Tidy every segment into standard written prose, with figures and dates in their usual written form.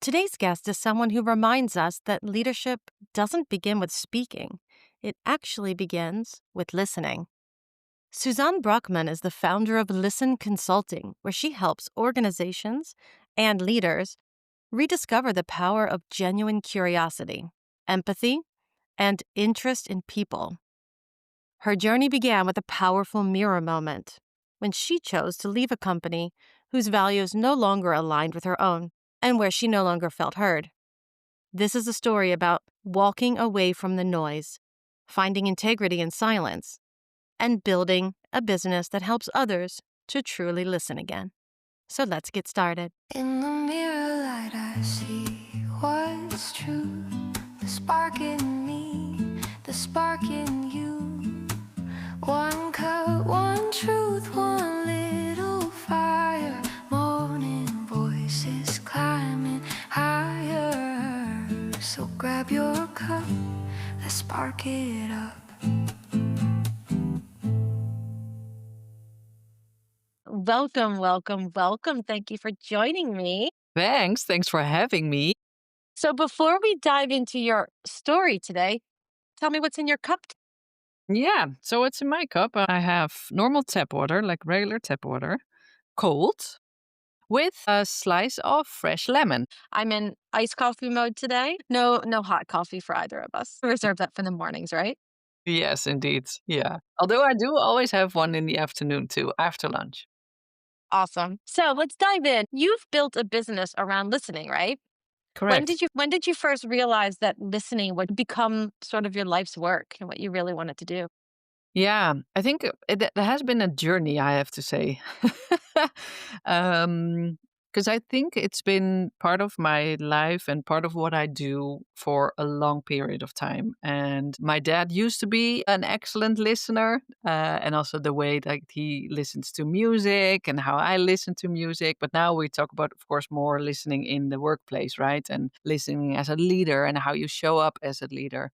Today's guest is someone who reminds us that leadership doesn't begin with speaking, it actually begins with listening. Suzanne Braakman is the founder of Listen Consulting, where she helps organizations and leaders rediscover the power of genuine curiosity, empathy, and interest in people. Her journey began with a powerful mirror moment when she chose to leave a company whose values no longer aligned with her own and where she no longer felt heard. This is a story about walking away from the noise, finding integrity in silence, and building a business that helps others to truly listen again. So let's get started. In the mirror light I see what's true. The spark in me, the spark in you. One cup, one truth, one little fire. Morning voices climbing higher. So grab your cup, let's spark it up. Welcome, welcome, welcome. Thank you for joining me. Thanks. Thanks for having me. So, before we dive into your story today, tell me what's in your cup. Yeah. So what's in my cup? I have normal tap water, like regular tap water, cold, with a slice of fresh lemon. I'm in iced coffee mode today. No hot coffee for either of us. Reserve that for the mornings, right? Yes, indeed. Yeah. Although I do always have one in the afternoon too, after lunch. Awesome. So let's dive in. You've built a business around listening, right? Correct. When did you first realize that listening would become sort of your life's work and what you really wanted to do? Yeah, I think it has been a journey, I have to say. Because I think it's been part of my life and part of what I do for a long period of time. And my dad used to be an excellent listener, and also the way that he listens to music and how I listen to music. But now we talk about, of course, more listening in the workplace, right? And listening as a leader and how you show up as a leader.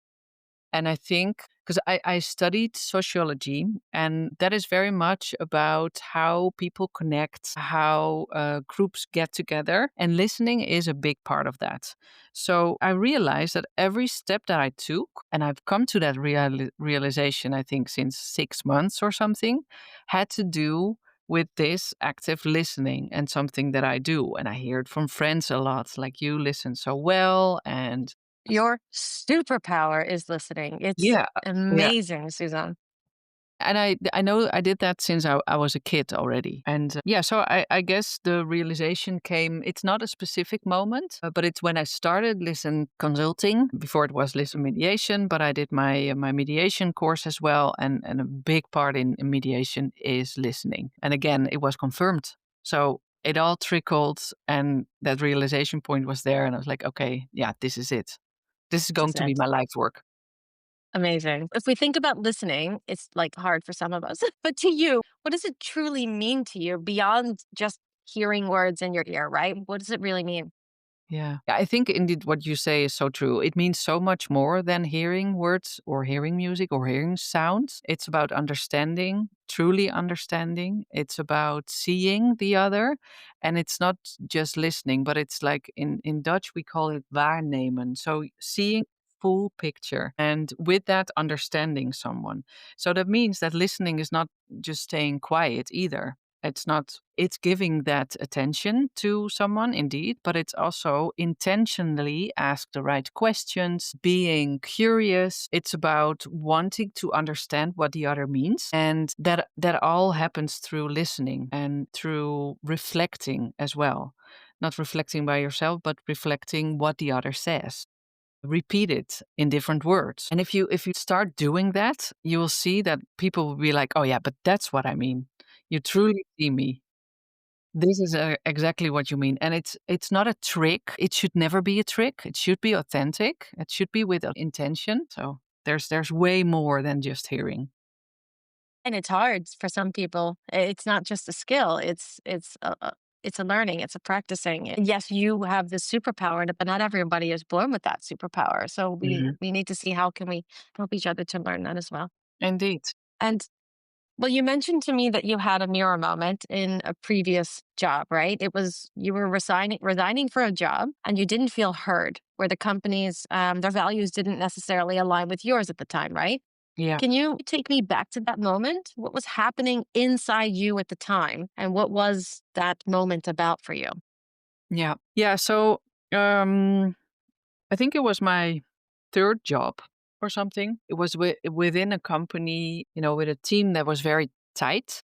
And I think because I studied sociology, and that is very much about how people connect, how groups get together, and listening is a big part of that. So I realized that every step that I took, and I've come to that realization, I think, since 6 months or something, had to do with this active listening and something that I do. And I hear it from friends a lot, like you listen so well. And Your superpower is listening. It's yeah, yeah. amazing, Suzanne. And I know I did that since I was a kid already. And yeah, so I guess the realization came, it's not a specific moment, but it's when I started Listen Consulting. Before it was Listen Mediation, but I did my mediation course as well. And a big part in mediation is listening. And again, it was confirmed. So it all trickled, and that realization point was there. And I was like, okay, yeah, this is it. This is This going is to be it. my life's work. Amazing. If we think about listening, it's like hard for some of us. But to you, what does it truly mean to you beyond just hearing words in your ear, right? What does it really mean? Yeah, I think indeed what you say is so true. It means so much more than hearing words or hearing music or hearing sounds. It's about understanding, truly understanding. It's about seeing the other. And it's not just listening, but it's like in Dutch, we call it waarnemen. So seeing full picture and with that understanding someone. So that means that listening is not just staying quiet either. It's giving that attention to someone indeed, but it's also intentionally ask the right questions, being curious. It's about wanting to understand what the other means. And that all happens through listening and through reflecting as well. Not reflecting by yourself, but reflecting what the other says. Repeat it in different words. And if you start doing that, you will see that people will be like, "Oh yeah, but that's what I mean. You truly see me. This is exactly what you mean." And it's not a trick. It should never be a trick. It should be authentic. It should be with intention. So there's way more than just hearing. And it's hard for some people. It's not just a skill. It's a learning. It's a practicing. And yes, you have this superpower, but not everybody is born with that superpower. So we Mhm. we need to see how can we help each other to learn that as well. Indeed. And Well, you mentioned to me that you had a mirror moment in a previous job, right? It was you were resigning for a job, and you didn't feel heard, where the company's their values didn't necessarily align with yours at the time, right? Yeah. Can you take me back to that moment? What was happening inside you at the time, and what was that moment about for you? Yeah. Yeah. So um, I think it was my third job or something. It was within a company, with a team that was very tight.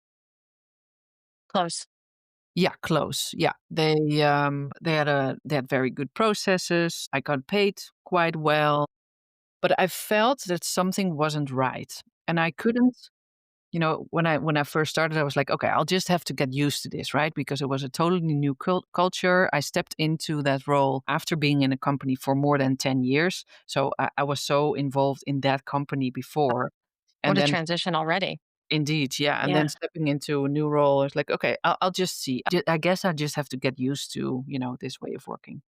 Close. Yeah, close. Yeah. They had very good processes. I got paid quite well, but I felt that something wasn't right. And I couldn't, when I first started, I was like, okay, I'll just have to get used to this, right? Because it was a totally new culture. I stepped into that role after being in a company for more than 10 years. So I was so involved in that company before. And What a then transition already. indeed, yeah. And then Yeah. stepping into a new role, I was like, okay, I'll just see. I guess I just have to get used to, this way of working.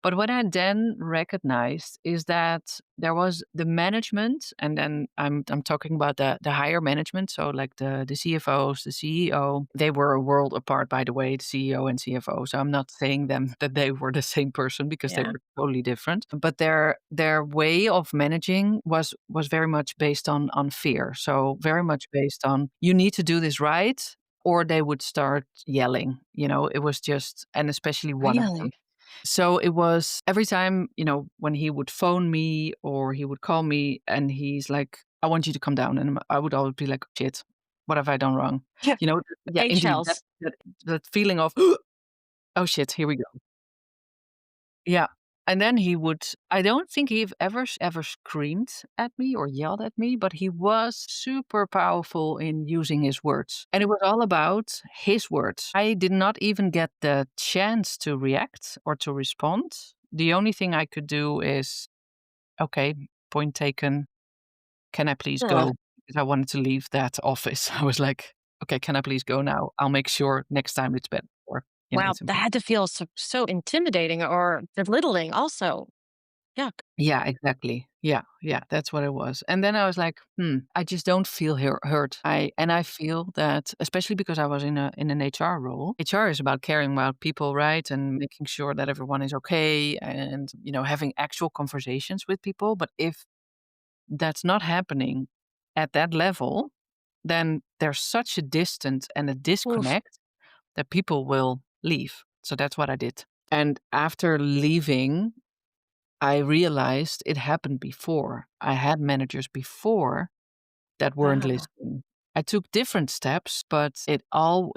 But what I then recognized is that there was the management, and then I'm talking about the higher management, so like the CFOs, the CEO. They were a world apart, by the way, the CEO and CFO. So I'm not saying them that they were the same person because they Yeah. were totally different. But their way of managing was very much based on fear. So very much based on you need to do this right, or they would start yelling. It was just, and especially one of them. Really? So it was every time, when he would phone me or he would call me and he's like, I want you to come down. And I would always be like, shit, what have I done wrong? Yeah. You know, yeah, indeed. Eggshells. That feeling of, oh shit, here we go. Yeah. And then he would, I don't think he ever screamed at me or yelled at me, but he was super powerful in using his words. And it was all about his words. I did not even get the chance to react or to respond. The only thing I could do is, okay, point taken. Can I please Ugh. go? Because I wanted to leave that office. I was like, okay, can I please go now? I'll make sure next time it's better. Or, Wow, it's that important. had to feel so intimidating or belittling also. Yuck. Yeah, exactly. Yeah, yeah, that's what it was. And then I was like, I just don't feel hurt. I feel that, especially because I was in an HR role. HR is about caring about people, right, and making sure that everyone is okay, and having actual conversations with people. But if that's not happening at that level, then there's such a distance and a Oof. disconnect that people will leave. So that's what I did. And after leaving, I realized it happened before. I had managers before that weren't Wow. listening. I took different steps, but it all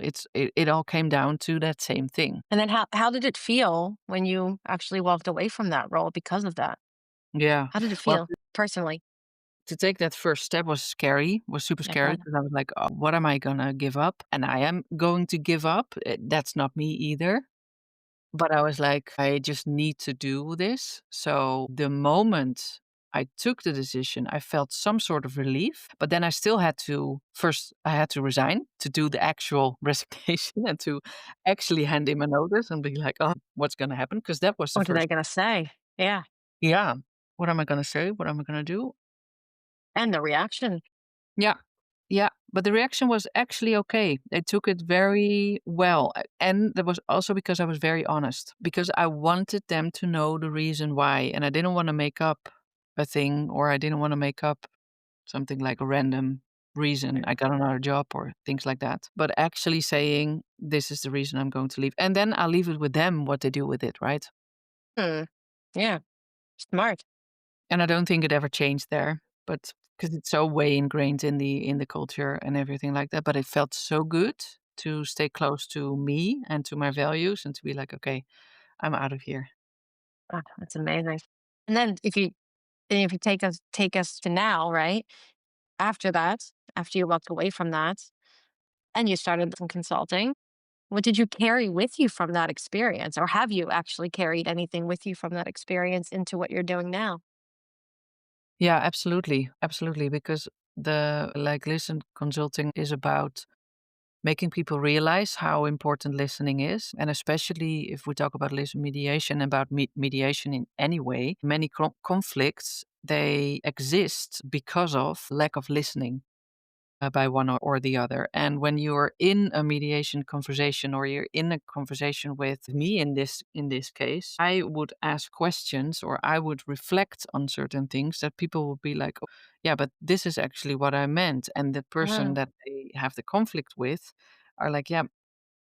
came down to that same thing. And then how did it feel when you actually walked away from that role because of that? Yeah. How did it Well, feel personally? to take that first step was scary, was super I scary bet. because I was like, oh, what am I gonna give up? And I am going to give up. That's not me either. But I was like, I just need to do this. So the moment I took the decision, I felt some sort of relief. But then I still had to first, I had to resign to do the actual resignation and to actually hand in a notice and be like, oh, what's going to happen? Because that was the What are they first, gonna say? Yeah. yeah. What am I going to say? What am I going to do? And the reaction. Yeah. Yeah. But the reaction was actually okay. They took it very well. And that was also because I was very honest, because I wanted them to know the reason why. And I didn't want to make up a thing, or I didn't want to make up something like a random reason I got another job or things like that. But actually saying, this is the reason I'm going to leave. And then I'll leave it with them what they do with it. Right. Hmm. Yeah. Smart. And I don't think it ever changed there, but because it's so way ingrained in the culture and everything like that. But it felt so good to stay close to me and to my values and to be like, okay, I'm out of here. Oh, that's amazing. And then if you take us to now, right? After that, after you walked away from that and you started some consulting, what did you carry with you from that experience? Or have you actually carried anything with you from that experience into what you're doing now? Yeah, absolutely. Absolutely. Because the like listen consulting is about making people realize how important listening is. And especially if we talk about listen mediation, about mediation in any way, many conflicts, they exist because of lack of listening. by one or the other. And when you're in a mediation conversation or you're in a conversation with me in this case, I would ask questions or I would reflect on certain things that people would be like, "Oh, yeah, but this is actually what I meant." And the person Mm. that they have the conflict with are like, "Yeah,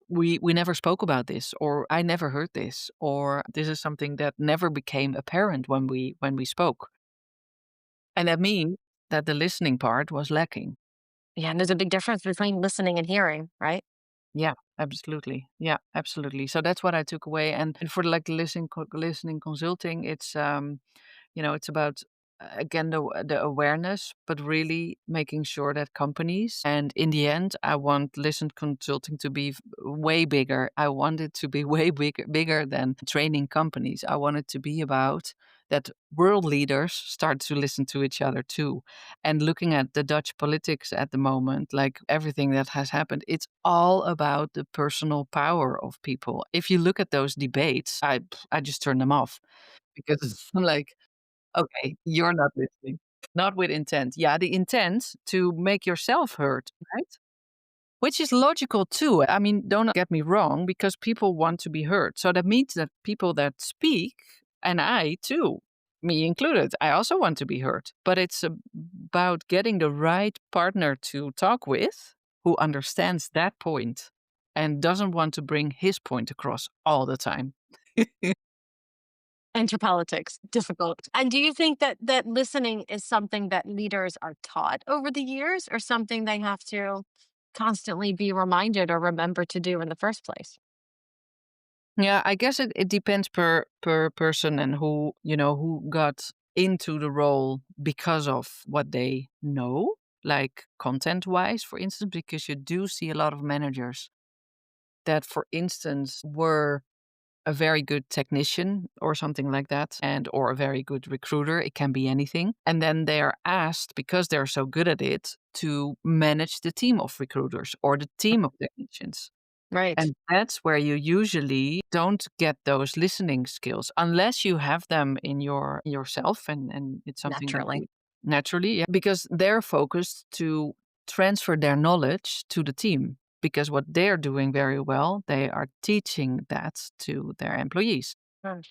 we never spoke about this," or "I never heard this," or "This is something that never became apparent when we spoke." And that means that the listening part was lacking. Yeah, and there's a big difference between listening and hearing, right? Yeah, absolutely. Yeah, absolutely. So that's what I took away. And for like listening consulting, it's about again the awareness, but really making sure that companies, and in the end, I want listen consulting to be way bigger. I want it to be way bigger than training companies. I want it to be about that world leaders start to listen to each other too. And looking at the Dutch politics at the moment, like everything that has happened, it's all about the personal power of people. If you look at those debates, I just turn them off because I'm like, okay, you're not listening. Not with intent. Yeah, the intent to make yourself heard, right? Which is logical too. I mean, don't get me wrong, because people want to be heard. So that means that people that speak, and I too, me included, I also want to be heard. But it's about getting the right partner to talk with who understands that point and doesn't want to bring his point across all the time. Enter politics, difficult. And do you think that listening is something that leaders are taught over the years, or something they have to constantly be reminded or remember to do in the first place? Yeah, I guess it depends per person and who got into the role because of what they know, like content wise, for instance, because you do see a lot of managers that, for instance, were a very good technician or something like that, and or a very good recruiter. It can be anything. And then they are asked, because they're so good at it, to manage the team of recruiters or the team of technicians. Right. And that's where you usually don't get those listening skills unless you have them in yourself, and it's something that Naturally. you naturally, yeah, because they're focused to transfer their knowledge to the team. Because what they're doing very well, they are teaching that to their employees. Mm.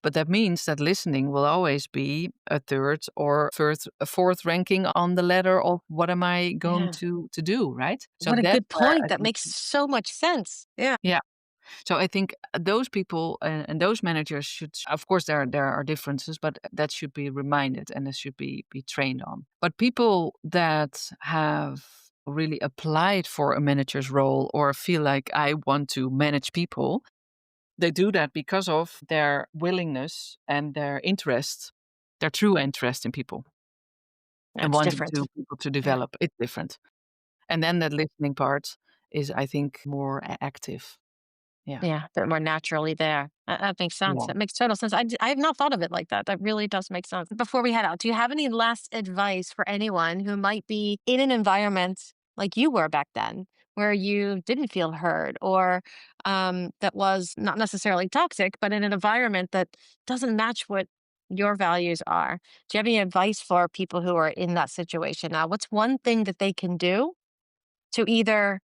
But that means that listening will always be a third or a fourth ranking on the ladder of what am I going Yeah. to do, right? So What a that's good where point. I That think, makes so much sense. Yeah. yeah. So I think those people and those managers should, of course, there are differences, but that should be reminded and it should be trained on. But people that have really applied for a manager's role or feel like I want to manage people, they do that because of their willingness and their interest, their true interest in people and That's wanting different. to people to Yeah. develop. It's different. And then that listening part is, I think, more active. Yeah. Yeah, they're more naturally there. That makes sense. Yeah. That makes total sense. I have not thought of it like that. That really does make sense. Before we head out, do you have any last advice for anyone who might be in an environment like you were back then, where you didn't feel heard, or that was not necessarily toxic, but in an environment that doesn't match what your values are? Do you have any advice for people who are in that situation now? What's one thing that they can do to either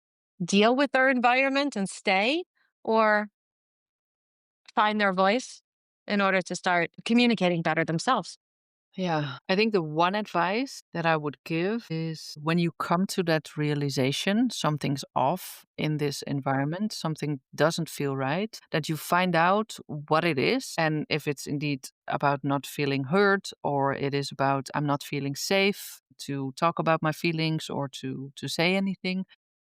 deal with their environment and stay, or find their voice in order to start communicating better themselves? Yeah, I think the one advice that I would give is when you come to that realization something's off in this environment, something doesn't feel right, that you find out what it is. And if it's indeed about not feeling heard, or it is about I'm not feeling safe to talk about my feelings or to say anything,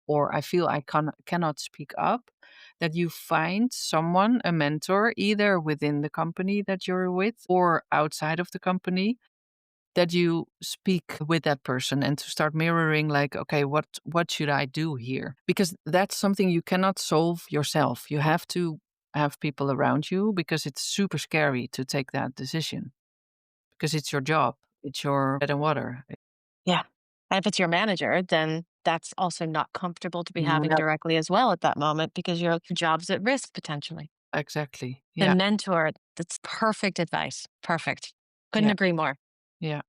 or I feel I cannot speak up, that you find someone, a mentor, either within the company that you're with or outside of the company, that you speak with that person and to start mirroring like, okay, what should I do here? Because that's something you cannot solve yourself. You have to have people around you because it's super scary to take that decision because it's your job, it's your bread and water. Yeah. And if it's your manager, then that's also not comfortable to be having No, directly as well at that moment, because your job's at risk potentially. exactly. The Yeah. mentor, that's perfect advice. Perfect. Couldn't Yeah. agree more. Yeah.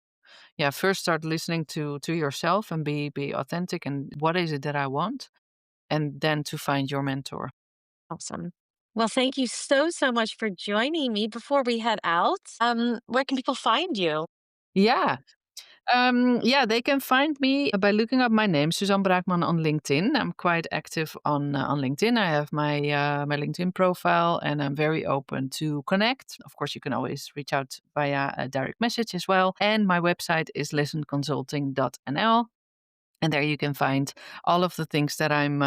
yeah, first start listening to yourself and be authentic and what is it that I want, and then to find your mentor. Awesome. Well, thank you so, so much for joining me. Before we head out, where can people find you? Yeah. Yeah, they can find me by looking up my name, Suzanne Braakman, on LinkedIn. I'm quite active on LinkedIn. I have my LinkedIn profile, and I'm very open to connect. Of course, you can always reach out via a direct message as well. And my website is listenconsulting.nl. And there you can find all of the things that I'm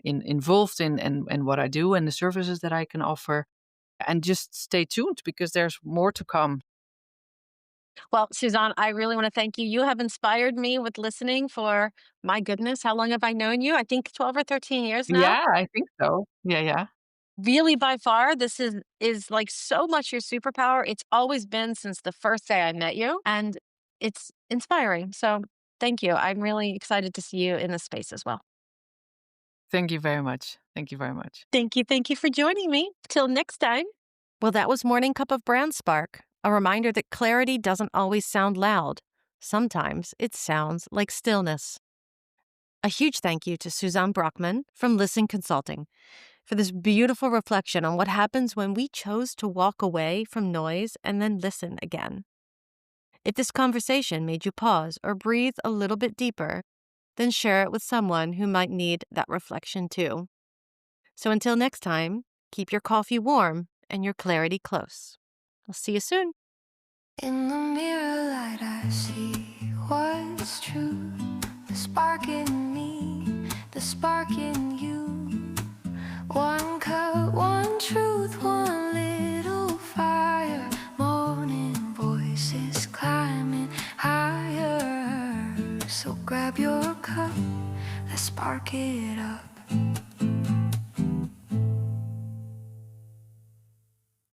involved in, and what I do and the services that I can offer. And just stay tuned because there's more to come. Well, Suzanne, I really want to thank you. You have inspired me with listening for, my goodness, how long have I known you? I think 12 or 13 years now. Yeah, I think so. Yeah, yeah. Really, by far, this is like so much your superpower. It's always been since the first day I met you, and it's inspiring. So thank you. I'm really excited to see you in this space as well. Thank you very much. Thank you very much. Thank you. Thank you for joining me. Till next time. Well, that was Morning Cup of Brand Spark, a reminder that clarity doesn't always sound loud. Sometimes it sounds like stillness. A huge thank you to Suzanne Brockman from Listen Consulting for this beautiful reflection on what happens when we chose to walk away from noise and then listen again. If this conversation made you pause or breathe a little bit deeper, then share it with someone who might need that reflection too. So until next time, keep your coffee warm and your clarity close. I'll see you soon. In the mirror light I see what's true. The spark in me, the spark in you. One cup, one truth, one little fire. Morning voices climbing higher. So grab your cup, let's spark it up.